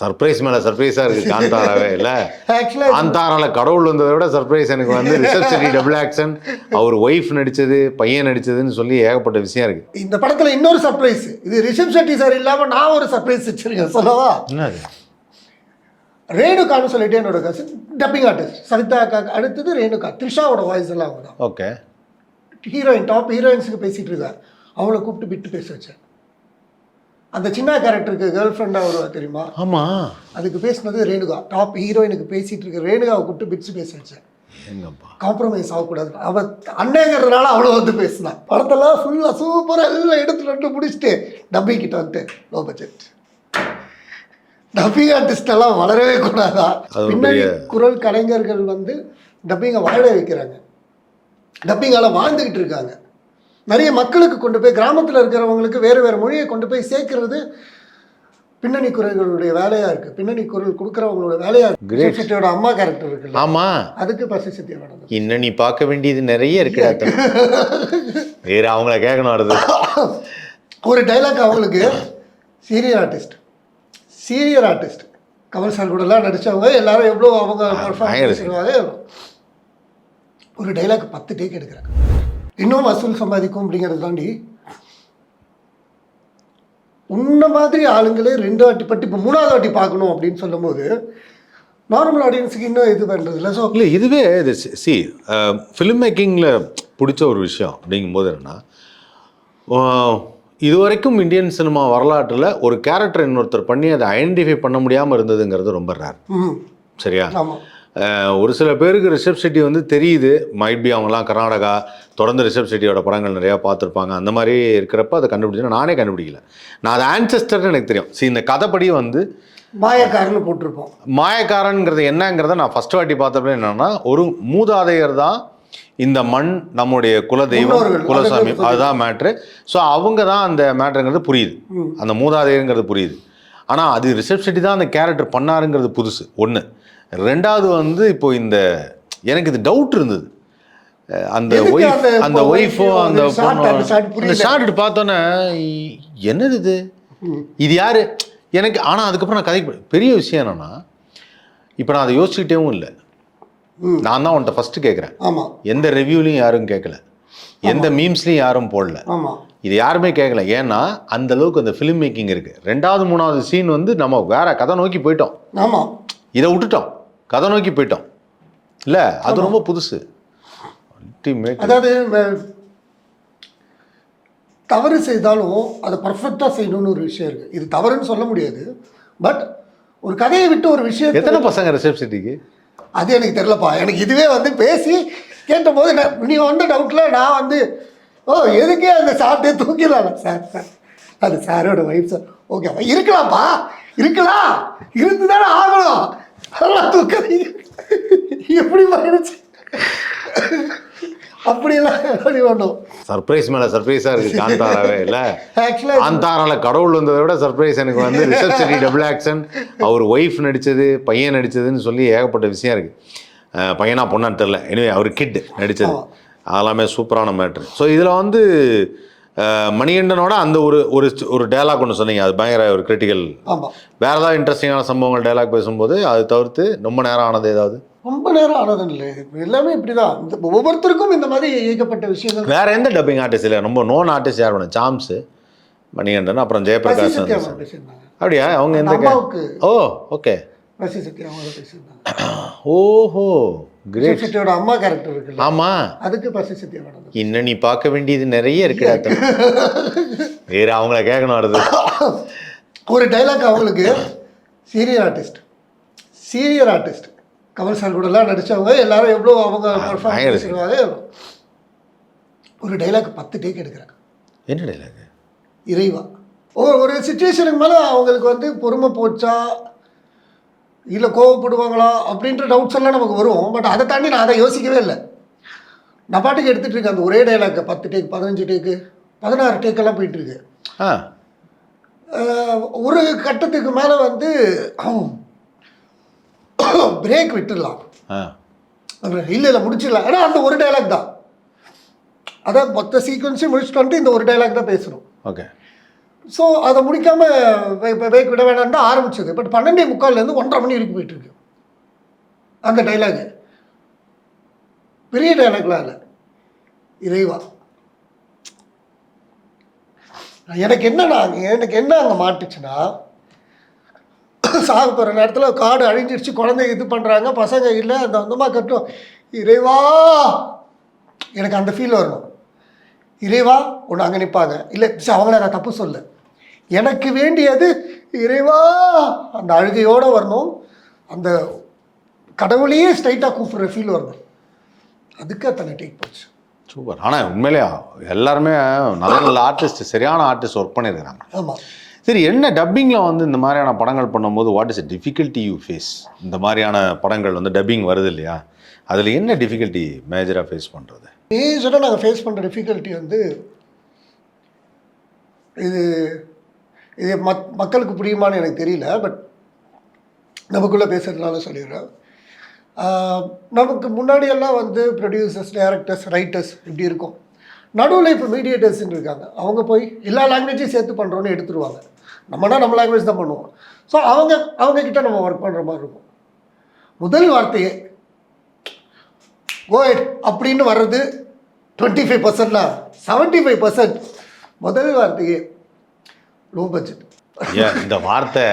Surprise மேலே சர்ப்ரைஸாக இருக்குது காந்தாராவே இல்லை. காந்தாரால கடவுள் வந்ததை விட சர்ப்ரைஸ் எனக்கு வந்து ரிஷப் செட்டி டபுள் ஆக்ஷன், அவர் ஒய்ஃப் நடித்தது, பையன் நடித்ததுன்னு சொல்லி ஏகப்பட்ட விஷயம் இருக்குது. இந்த படத்தில் இன்னொரு சர்ப்ரைஸ், இது ரிஷப் செட்டி சார் இல்லாமல் நான் ஒரு சர்ப்ரைஸ் வச்சுருக்கேன் சொல்லவா? என்னது? ரேணுகான்னு சொல்லிட்டு என்னோட கசின் டப்பிங் ஆர்டிஸ்ட், சவிதா அக்காக்கு அடுத்தது ரேணுகா, த்ரிஷாவோட வாய்ஸ் எல்லாம் அவங்க தான். ஓகே. ஹீரோயின் டாப் ஹீரோயின்ஸுக்கு பேசிகிட்டு இருக்கார், அவளை கூப்பிட்டு பிட்டு பேச வச்சேன். அந்த சின்ன கேரக்டருக்கு கேர்ள் ஃப்ரெண்டாக வருவா தெரியுமா? ஆமாம், அதுக்கு பேசினது ரேணுகா. டாப் ஹீரோயினுக்கு பேசிகிட்டு இருக்க ரேணுகாவை கூப்பிட்டு பிட்ஸ் பேச வச்சேன். காம்ப்ரமைஸ் ஆகக்கூடாது, அவள் அண்ணங்கிறதுனால அவ்வளோ வந்து பேசினான். படத்தெல்லாம் ஃபுல்லாக சூப்பராக எல்லாம் எடுத்து முடிச்சுட்டு டப்பிங் கிட்ட வந்துட்டு லோ பட்ஜெட் டப்பிங் ஆர்டிஸ்டெல்லாம் வளரவே கூடாதா? பின்னாடி குரல் கலைஞர்கள் வந்து டப்பிங்கை வாழ வைக்கிறாங்க, டப்பிங்கால் வாழ்ந்துக்கிட்டு இருக்காங்க. நிறைய மக்களுக்கு கொண்டு போய், கிராமத்தில் இருக்கிறவங்களுக்கு வேறு வேறு மொழியை கொண்டு போய் சேர்க்கறது பின்னணி குரல்களுடைய வேலையாக இருக்குது. பின்னணி குரல் கொடுக்குறவங்களோட வேலையாக இருக்குது. சத்யோட அம்மா கேரக்டர் இருக்குல்ல, ஆமாம், அதுக்கு பசி சத்யா வேணும். இன்னும் நீ பார்க்க வேண்டியது நிறைய இருக்கு, வேறு அவங்கள கேட்கணும். அடுத்து ஒரு டைலாக் அவங்களுக்கு சீரியர் ஆர்டிஸ்ட் கமல் சார் கூடலாம் நடித்தவங்க எல்லாரும் எவ்வளோ அவங்க பர்ஃபார்மன்ஸ் செய்வாங்க. ஒரு டைலாக் 10 டேக் எடுக்கிறாங்க. இன்னும் வசூல் சம்பாதிக்கும் அப்படிங்கிறது தாண்டி உன்ன மாதிரி ஆளுங்களே 2 வாட்டி பட்டு இப்போ 3வது வாட்டி பார்க்கணும் அப்படின்னு சொல்லும்போது நார்மல் ஆடியன்ஸுக்கு இன்னும் இது பண்ணுறது இல்லை. ஸோ இல்லை, இதுவே இது ஃபிலிம் மேக்கிங்கில் பிடிச்ச ஒரு விஷயம் அப்படிங்கும்போது என்னென்னா, இது வரைக்கும் இந்தியன் சினிமா வரலாற்றில் ஒரு கேரக்டர் இன்னொருத்தர் பண்ணி அதை ஐடென்டிஃபை பண்ண முடியாமல் இருந்ததுங்கிறது ரொம்ப ரேர். சரியா? ஒரு சில பேருக்கு ரிஷப் செட்டி வந்து தெரியுது, மைட் பி அவங்கலாம் கர்நாடகா தொடர்ந்து ரிஷப் செட்டியோட படங்கள் நிறையா பார்த்துருப்பாங்க. அந்த மாதிரி இருக்கிறப்ப அதை கண்டுபிடிச்சேன். நானே கண்டுபிடிக்கல, நான் அது ஆன்செஸ்டர்னு எனக்கு தெரியும். இந்த கதைப்படி வந்து மாயக்காரன் போட்டிருப்போம். மாயக்காரன்ங்கிறது என்னங்கிறத நான் ஃபஸ்ட் வாட்டி பார்த்தப்ப என்னன்னா, ஒரு மூதாதையர் தான் இந்த மண், நம்முடைய குலதெய்வம், குலசாமி, அதுதான் மேட்ரு. ஸோ அவங்க தான் அந்த மேட்ருங்கிறது புரியுது, அந்த மூதாதையருங்கிறது புரியுது. ஆனால் அது ரிஷப் செட்டி தான் அந்த கேரக்டர் பண்ணாருங்கிறது புதுசு ஒன்று. ரெண்டாவது வந்து இப்போ எனக்கு இது டவுட் இருந்தது, அந்த ஒய்ஃபோ அந்த ஷார்ட் பார்த்தோன்னே என்னது இது யாரு எனக்கு. ஆனால் அதுக்கப்புறம் நான் கதைக்கு பெரிய விஷயம் என்னன்னா, இப்போ நான் அதை யோசிச்சுக்கிட்டேவும் இல்லை. நான் தான் உன்ட்ட ஃபர்ஸ்ட் கேட்குறேன், எந்த ரிவ்யூலையும் யாரும் கேட்கல, எந்த மீம்ஸ்லையும் யாரும் போடல, இது யாருமே கேட்கல. ஏன்னா அந்த அளவுக்கு அந்த ஃபிலிம் மேக்கிங் இருக்கு. 2வது 3வது சீன் வந்து நம்ம வேற கதை நோக்கி போயிட்டோம். இதை விட்டுட்டோம், கதை நோக்கி போயிட்டோம். இல்லை, அது ரொம்ப புதுசு. அதாவது தவறு செய்தாலும் அதை பர்ஃபெக்டாக செய்யணும்னு ஒரு விஷயம் இருக்குது. இது தவறுன்னு சொல்ல முடியாது, பட் ஒரு கதையை விட்டு ஒரு விஷயம். எத்தனை பசங்க ரிஷப் செட்டிக்கு? அது எனக்கு தெரியலப்பா. எனக்கு இதுவே வந்து பேசி கேட்டபோது நீ வந்த டவுட்டில் நான் வந்து எதுக்கே அந்த ஷார்ட்டே தூக்கிடலாம் சார் அது சாரோட ஒய்ஃப் சார். ஓகே, இருக்கலாம்ப்பா, இருக்கலாம், இருந்து தானே ஆகணும், அதெல்லாம் தூக்காதீங்க. எப்படி போயிடுச்சு அப்படியெல்லாம் அப்படி வேணும். சர்ப்ரைஸ் மேலே சர்ப்ரைஸாக இருக்குது காந்தாராவே இல்லை. காந்தாரால கடவுள் வந்ததை விட சர்ப்ரைஸ் எனக்கு வந்து ரிஷப் செட்டி டபுள் ஆக்ஷன், அவர் ஒய்ஃப் நடித்தது, பையன் நடித்ததுன்னு சொல்லி ஏகப்பட்ட விஷயம் இருக்குது. பையனா பொண்ணான்னு தெரில, எனவே அவர் கிட் நடித்தது அதெல்லாமே சூப்பரான மேட்ரு. ஸோ இதில் வந்து மணிகண்டனோட அந்த ஒரு டைலாக் ஒன்று சொன்னீங்க, அது பயங்கர ஒரு கிரிட்டிக்கல். வேறு ஏதாவது இன்ட்ரெஸ்டிங்கான சம்பவங்கள் டைலாக் பேசும்போது அதை தவிர்த்து ரொம்ப நேரம் ஆனது ஏதாவது? ரொம்ப நேரம் ஆனது இல்லை, எல்லாமே இப்படிதான். ஒவ்வொருத்தருக்கும் இந்த மாதிரி ஏகப்பட்ட விஷயங்கள். வேற எந்த டப்பிங் ஆர்டிஸ்ட் இல்லை, ரொம்ப நோன் ஆர்டிஸ்ட் யார் வேணும்? சாம்ஸ், மணிகண்டன், அப்புறம் ஜெயபிரகாஷ். அப்படியா? அவங்க எந்த? ஓ ஓகே, ஓஹோ கிரேட். சத்யோட அம்மா கேரக்டர் இருக்குல்ல, ஆமா, அதுக்கு பசி சத்யா வேணும். இன்னும் நீ பார்க்க வேண்டியது நிறைய இருக்கு, வேற அவங்கள கேட்கணும். அடுத்து ஒரு டைலாக் அவங்களுக்கு சீரியர் ஆர்டிஸ்ட் கமல் சார் கூடலாம் நடித்தவங்க எல்லாரும் எவ்வளோ அவங்க பர்ஃபார்மன்ஸ் செய்வாங்க. ஒரு டைலாக் 10 டேக் எடுக்கிறாங்க. என்ன டைலாக்? இறைவா. ஒரு சிச்சுவேஷனுக்கு மேலே அவங்களுக்கு வந்து பொறுமை போச்சா இல்லை கோவப்படுவாங்களா அப்படின்ற டவுட்ஸ் எல்லாம் நமக்கு வரும். பட் அதை தாண்டி நான் அதை யோசிக்கவே இல்லை. நான் பாட்டுக்கு எடுத்துகிட்டு இருக்கேன். அந்த ஒரே டைலாக் 10 டேக், 15 டேக்கு, 16 டேக்கெல்லாம் போயிட்டுருக்கு. ஒரு கட்டத்துக்கு மேலே வந்து பிரேக் விட்டுடலாம், இல்லை முடிச்சிடலாம். ஏன்னா அந்த ஒரு டைலாக் தான், அதான் மொத்த சீக்வன்ஸையும் முடிச்சுட்டு வந்துட்டு இந்த ஒரு டைலாக் தான் பேசணும். ஓகே, ஸோ அதை முடிக்காமல் விட வேணான்னு தான் ஆரம்பிச்சது. பட் 12:45 1:30 மணி வரைக்கும் போயிட்டுருக்கு அந்த டைலாகு. பெரிய டைலாக்லாம் இல்லை, இறைவா. எனக்கு என்ன அங்கே மாட்டுச்சுன்னா, சாக போகிற நேரத்தில் காடு அழிஞ்சிருச்சு, குழந்தை இது பண்ணுறாங்க, பசங்க இல்லை, அந்த அந்தமா கட்டும், இறைவா. எனக்கு அந்த ஃபீல் வரணும். இறைவா ஒன்று அங்கே நிற்பாங்க, இல்லை அவங்கள நான் தப்பு சொல்ல, எனக்கு வேண்டியது இறைவா அந்த அழுகையோடு வரணும், அந்த கடவுளையே ஸ்ட்ரைட்டாக கூப்பிட்ற ஃபீல் வரணும். அதுக்கு அத்தனை டேக் போச்சு. சூப்பர். ஆனால் உண்மையிலேயே எல்லாருமே நல்ல நல்ல ஆர்டிஸ்ட், சரியான ஆர்டிஸ்ட் ஒர்க் பண்ணியிருக்கிறாங்க. ஆமாம். சரி, என்ன டப்பிங்கில் வந்து இந்த மாதிரியான படங்கள் பண்ணும்போது what is difficulty you face? இந்த மாதிரியான படங்கள் வந்து டப்பிங் வருது இல்லையா, அதில் என்ன டிஃபிகல்ட்டி மேஜராக ஃபேஸ் பண்ணுறது? மேஜராக நாங்கள் ஃபேஸ் பண்ணுற டிஃபிகல்ட்டி வந்து இது மக்களுக்கு புரியுமான்னு எனக்கு தெரியல, பட் நமக்குள்ளே பேசுகிறதுனால சொல்லிடுறேன். நமக்கு முன்னாடியெல்லாம் வந்து ப்ரொடியூசர்ஸ், டைரக்டர்ஸ், ரைட்டர்ஸ் இப்படி இருக்கும். நடுவில் இப்போ மீடியேட்டர்ஸ்ன்னு இருக்காங்க. அவங்க போய் எல்லா லாங்குவேஜையும் சேர்த்து பண்ணுறோன்னு எடுத்துருவாங்க. நம்ம லாங்குவேஜ் தான் பண்ணுவோம். ஸோ அவங்கக்கிட்ட நம்ம ஒர்க் பண்ணுற மாதிரி இருக்கும். முதல் வார்த்தையே கோயட் அப்படின்னு வர்றது 25%, 75% முதல் வார்த்தையே லோ பட்ஜெட். ஏன் இந்த வார்த்தை,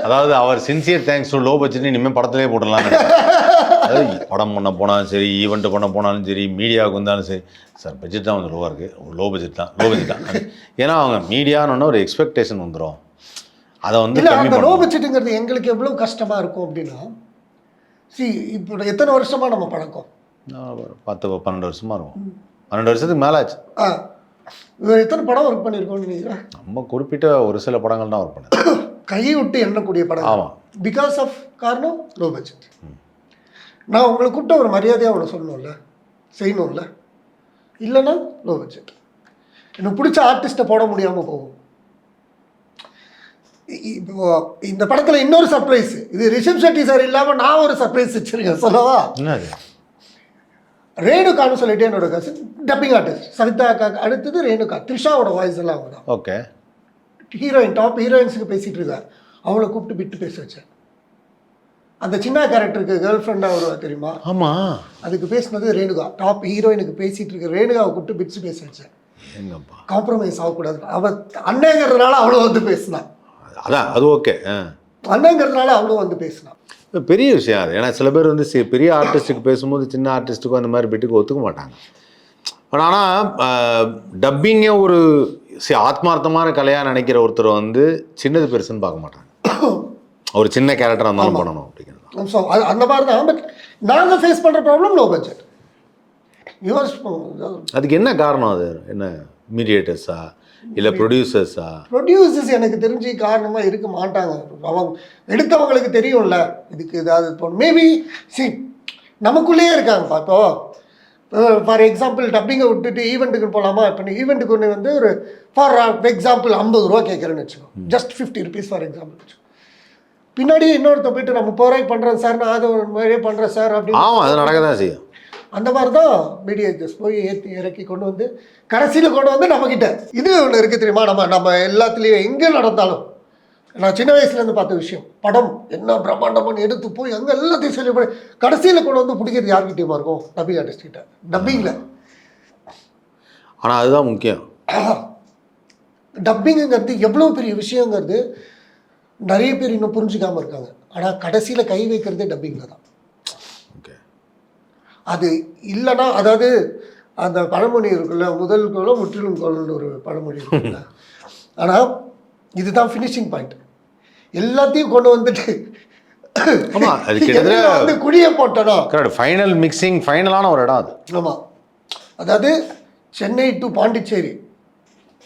அதாவது அவர் sincere thanks to low budget இனிமேல் படத்திலே போடலாம். படம் பண்ண போனாலும் சரி, ஈவெண்ட் பண்ண போனாலும் சரி, மீடியாவுக்கு வந்தாலும் சரி, சார் பட்ஜெட் தான் வந்து லோவாக இருக்குது, லோ பட்ஜெட் தான். ஏன்னா அவங்க மீடியான்னு ஒரு எக்ஸ்பெக்டேஷன் வந்துடும். அதை வந்து இல்லை, அந்த லோ பட்ஜெட்டுங்கிறது எங்களுக்கு எவ்வளோ கஷ்டமாக இருக்கும் அப்படின்னா, இப்போ எத்தனை வருஷமாக நம்ம பழக்கம்? 10-12 வருஷமாக இருக்கும். 12 வருஷத்துக்கு மேலே ஆச்சு. எத்தனை படம் ஒர்க் பண்ணியிருக்கோம்னு நினைக்கிறேன்? நம்ம குறிப்பிட்ட ஒரு சில படங்கள் தான் ஒர்க் பண்ணேன். கையை விட்டு எண்ணக்கூடிய படம். ஆமாம். பிகாஸ் ஆஃப் காரணம் லோ பட்ஜெட். நான் உங்களை கூப்பிட்ட ஒரு மரியாதையாக அவனை சொல்லணும்ல, செய்யணும்ல, இல்லைன்னா லோ பட்ஜெட். எனக்கு பிடிச்ச ஆர்டிஸ்ட்டை போட முடியாமல் போகும். இப்போ இந்த படத்தில் இன்னொரு சர்ப்ரைஸ், இது ரிஷப் ஷெட்டி சார் இல்லாமல் நான் ஒரு சர்ப்ரைஸ் வச்சுருக்கேன், சொல்லவா? ரேணுகான்னு சொல்லிட்டு என்னோட கசின் டப்பிங் ஆர்டிஸ்ட். சவிதா அக்காக்கு அடுத்தது ரேணுகா. த்ரிஷாவோட வாய்ஸ் எல்லாம் அவங்க தான். ஓகே. ஹீரோயின், டாப் ஹீரோயின்ஸுக்கு பேசிகிட்டு இருக்கார். அவளை கூப்பிட்டு பிட்டு பேச வச்சேன். அந்த சின்ன கேரக்டருக்கு கேர்ள் ஃப்ரெண்டாக வருவா தெரியுமா? ஆமாம். அதுக்கு பேசினது ரேணுகா. டாப் ஹீரோயினுக்கு பேசிகிட்டு இருக்க ரேணுகாவை கூப்பிட்டு பிட்ஸ் பேச வச்சேன். காம்ப்ரமைஸ் ஆகக்கூடாது. அவள் அண்ணங்கிறதுனால அவ்வளோ வந்து பேசினான். அதான் அது ஓகே. அண்ணங்கிறதுனால அவ்வளோ வந்து பேசினான். பெரிய விஷயம் அது. ஏன்னா சில பேர் வந்து பெரிய ஆர்டிஸ்ட்டுக்கு பேசும்போது சின்ன ஆர்டிஸ்ட்டுக்கும் அந்த மாதிரி பிட்டுக்கு ஒத்துக்க மாட்டாங்க. பட் ஆனால் டப்பிங்கே ஒரு ஆத்மார்த்தமான கலையாக நினைக்கிற ஒருத்தர் வந்து சின்னது பெருசுன்னு பார்க்க மாட்டாங்க. ஒரு சின்ன கேரக்டராக இருந்தாலும் பண்ணணும் அப்படிங்கிறது. ஸோ அந்த மாதிரி தான். பட் நாங்கள் ஃபேஸ் பண்ணுற ப்ராப்ளம் லோ பட்ஜெட். அதுக்கு என்ன காரணம்? அது என்ன மீடியேட்டர்ஸா இல்லை ப்ரொடியூசர்ஸா? ப்ரொடியூசர்ஸ் எனக்கு தெரிஞ்சு காரணமாக இருக்க மாட்டாங்க. அவங்க எடுத்தவங்களுக்கு தெரியும்ல இதுக்கு ஏதாவது போகணும். மேபி நமக்குள்ளேயே இருக்காங்க. இப்போ ஃபார் எக்ஸாம்பிள் டப்பிங்கை விட்டுட்டு ஈவெண்ட்டுக்கு போகலாமா? இப்போ நீ ஈவெண்ட்டுக்கு ஒன்று வந்து ஒரு ஃபார் எக்ஸாம்பிள் 50 ரூபா கேட்குறேன்னு வச்சுக்கோ, ஜஸ்ட் 50 rupees ஃபார் எக்ஸாம்பிள் வச்சுக்கோ. பின்னாடி இன்னொருத்த போயிட்டு நம்ம போராய் பண்ணுறேன் சார், நான் அதை ஒரு மாதிரியே பண்ணுறேன் சார் அப்படின்னு. ஆமாம், அது நடக்க தான் செய்யும். அந்த மாதிரி தான் மீடியேட்டர்ஸ் போய் ஏற்றி இறக்கி கொண்டு வந்து கடைசியில் கொண்டு வந்து நம்மக்கிட்ட இது ஒன்று இருக்குது தெரியுமா? நம்ம எல்லாத்துலேயும் எங்கே நடந்தாலும், நான் சின்ன வயசுலேருந்து பார்த்த விஷயம், படம் என்ன பிரம்மாண்டம்னு எடுத்து போய் அங்கே எல்லாத்தையும் சொல்லி போய் கடைசியில் கொண்டு வந்து பிடிக்கிறது யார்கிட்டையுமா இருக்கும்? டப்பிங் ஆர்டிஸ்ட் கிட்ட. டப்பிங்கில் ஆனால் அதுதான் முக்கியம். டப்பிங்குங்கிறது எவ்வளோ பெரிய விஷயங்கிறது நிறைய பேர் இன்னும் புரிஞ்சுக்காமல் இருக்காங்க. ஆனால் கடைசியில் கை வைக்கிறதே டப்பிங்கில் தான். அது இல்லைன்னா, அதாவது அந்த பழமொழி இருக்குல்ல, முதல் கோலம் முற்றிலும் கோலம்னு ஒரு பழமொழி இருக்குல்ல, ஆனால் இதுதான் ஃபினிஷிங் பாயிண்ட். எல்லாத்தையும் கொண்டு வந்துட்டு வந்து குடியை போட்டனா ஃபைனல் மிக்சிங், ஃபைனலான ஒரு இடம் அது. ஆமாம். அதாவது சென்னை டு பாண்டிச்சேரி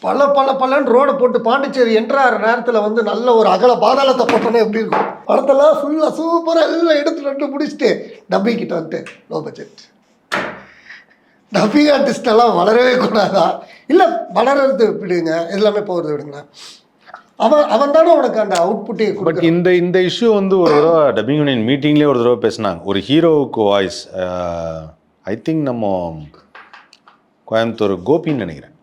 பலன்னு ரோடை போட்டு பாண்டிச்சேரி என்ட்ராகிற நேரத்தில் வந்து நல்ல ஒரு அகல பாதாளத்தை போட்டோன்னே எப்படி இருக்கும்? படத்தெல்லாம் ஃபுல்லாக சூப்பராக எல்லாம் எடுத்துட்டு முடிச்சுட்டு டப்பிங் கிட்ட வந்துட்டு லோ பட்ஜெட். டப்பிங் ஆர்டிஸ்டெல்லாம் வளரவே கூடாதா? இல்லை, வளர்றது விடுங்க, எல்லாமே போகிறது விடுங்களேன். அவன் தானே உனக்கு அந்த அவுட்புட்டே. பட் இந்த இஷ்யூ வந்து ஒரு தடவை டப்பிங் யூனியன் மீட்டிங்லேயே ஒரு தடவை பேசினாங்க. ஒரு ஹீரோவுக்கு வாய்ஸ், ஐ திங்க் நம்ம கோயம்புத்தூர் கோபின்னு நினைக்கிறேன்,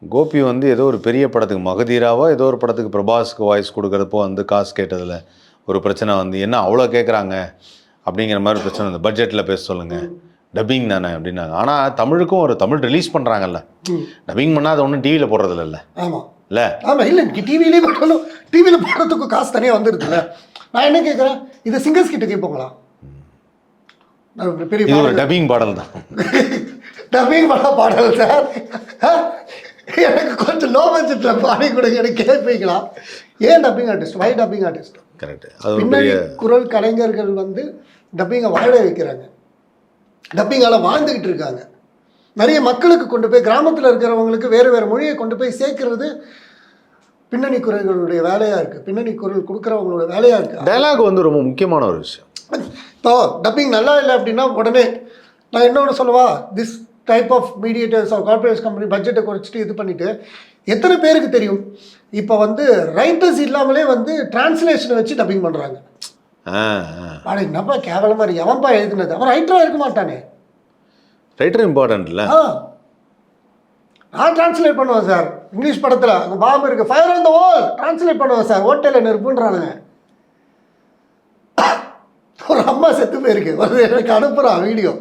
கோபி வந்து ஏதோ ஒரு பெரிய படத்துக்கு மகதீராவோ ஏதோ ஒரு படத்துக்கு பிரபாஸ்க்கு வாய்ஸ் கொடுக்குறப்போ வந்து காசு கேட்டதில் ஒரு பிரச்சனை வந்து என்ன அவ்வளோ கேட்குறாங்க அப்படிங்கிற மாதிரி பிரச்சனை வந்து பட்ஜெட்டில் பேச சொல்லுங்கள், டப்பிங் தானே அப்படின்னாங்க. ஆனால் தமிழுக்கும் ஒரு தமிழ் ரிலீஸ் பண்ணுறாங்கல்ல, டப்பிங் பண்ணால் அது ஒன்றும் டிவியில் போடுறதில்ல இல்லை ஆமாம் இல்லை ஆமாம் இல்லை டிவிலேயே போட்டாலும் டிவியில் போடுறதுக்கு காசு தனியாக வந்துடுதுல்ல. நான் என்ன கேட்குறேன், இதை சிங்கர்ஸ் கிட்ட கேட்போங்களா? பெரிய இது ஒரு டப்பிங் பாடல் தான். டப்பிங் பாடல் சார், எனக்கு கொஞ்சம் லோ பட்ஜெட்டில் பாடி கொடுங்க எனக்கு கேட்பீங்களா? ஏன் டப்பிங் ஆர்டிஸ்ட், வை டப்பிங் ஆர்டிஸ்ட்? கரெக்ட். பின்னாடி குரல் கலைஞர்கள் வந்து டப்பிங்கை வாழ வைக்கிறாங்க, டப்பிங்கால் வாழ்ந்துக்கிட்டு இருக்காங்க. நிறைய மக்களுக்கு கொண்டு போய் கிராமத்தில் இருக்கிறவங்களுக்கு வேறு வேறு மொழியை கொண்டு போய் சேர்க்கறது பின்னணி குரல்களுடைய வேலையாக இருக்குது, பின்னணி குரல் கொடுக்குறவங்களோட வேலையாக இருக்குது. டயலாக் வந்து ரொம்ப முக்கியமான ஒரு விஷயம். இப்போ டப்பிங் நல்லா இல்லை அப்படின்னா உடனே நான் என்ன சொல்லவா, this type of mediators are corporate company பட்ஜெட்டை குறைச்சிட்டு இது பண்ணிவிட்டு எத்தனை பேருக்கு தெரியும் இப்போ வந்து ரைட்டர்ஸ் இல்லாமலே வந்து டிரான்ஸ்லேஷனை வச்சு டப்பிங் பண்ணுறாங்க. ஆனால் என்னப்பா கேவலமாக இருக்கு, எவன்ப்பா எழுதுனது, அவன் ரைட்டராக இருக்க மாட்டானே. ரைட்டர் இம்பார்ட்டன்ட் இல்லை. நான் டிரான்ஸ்லேட் பண்ணுவேன் சார், இங்கிலீஷ் படத்தில் அங்கே பாம்பு இருக்குது, fire on the wall translate பண்ணுவேன் சார், ஹோட்டலில் நெருப்புன்றானுங்க. ஒரு அம்மா செத்து போயிருக்கு, ஒரு எனக்கு அனுப்புகிறான் வீடியோ,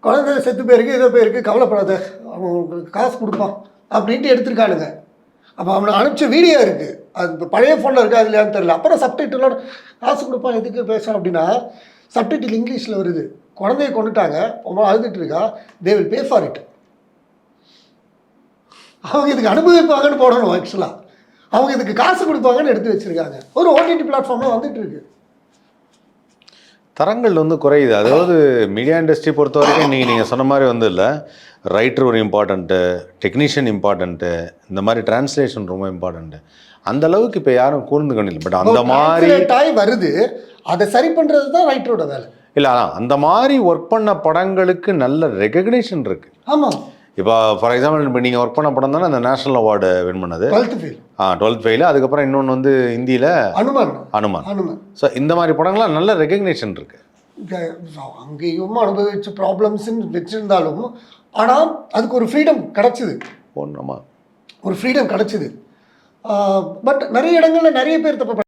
குழந்தை செத்து போயிருக்கு, இதோ போயிருக்கு, கவலைப்படாத அவன் உங்களுக்கு காசு கொடுப்பான் அப்படின்ட்டு எடுத்துருக்கானுங்க. அப்போ அவனை அனுப்பிச்ச வீடியோ இருக்குது, அது இப்போ பழைய ஃபோனில் இருக்கா அது இல்லையான்னு தெரியல. அப்புறம் சப்டைட்டிலோட காசு கொடுப்பான் எதுக்கு பேசுகிறோம் அப்படின்னா சப்டைட்டில் இங்கிலீஷில் வருது, குழந்தைய கொண்டுட்டாங்க, அவன் அழுதுட்டு இருக்கா, they will pay for it. அவங்க இதுக்கு அனுபவிப்பாங்கன்னு போடணும், ஆக்சுவலாக அவங்க இதுக்கு காசு கொடுப்பாங்கன்னு எடுத்து வச்சுருக்காங்க. ஒரு ஓடிடி பிளாட்ஃபார்மில் வந்துட்டு இருக்கு. தரங்கள் வந்து குறையுது. அதாவது மீடியா இண்டஸ்ட்ரி பொறுத்த வரைக்கும் நீங்கள் சொன்ன மாதிரி வந்து இல்லை, ரைட்டர் ஒரு இம்பார்ட்டண்ட்டு, டெக்னீஷியன் இம்பார்ட்டண்ட்டு, இந்த மாதிரி டிரான்ஸ்லேஷன் ரொம்ப இம்பார்ட்டண்ட்டு. அந்த அளவுக்கு இப்போ யாரும் கூர்ந்து கண்டில்லை. பட் அந்த மாதிரி வருது, அதை சரி பண்ணுறது தான் ரைட்டரோட வேலை. இல்லை, அதான் அந்த மாதிரி ஒர்க் பண்ண படங்களுக்கு நல்ல ரெகக்னேஷன் இருக்குது. ஆமாம். இப்போ ஃபார் எக்ஸாம்பிள் இப்போ நீங்கள் ஒர்க் பண்ண படம் தானே அந்த நேஷனல் அவார்டு வின் பண்ணது, 12th ஃபெயில். அதுக்கப்புறம் இன்னொன்று வந்து ஹிந்தியில் அனுமான். ஸோ இந்த மாதிரி படங்கள்லாம் நல்ல ரெகக்னேஷன் இருக்குது. அங்கேயும் அனுபவிச்ச ப்ராப்ளம்ஸ்ன்னு வச்சுருந்தாலும் ஆனால் அதுக்கு ஒரு ஃப்ரீடம் கிடச்சிது. ஒன்றுமா ஒரு ஃப்ரீடம் கிடச்சிது. பட் நிறைய இடங்களில் நிறைய பேர் தப்பு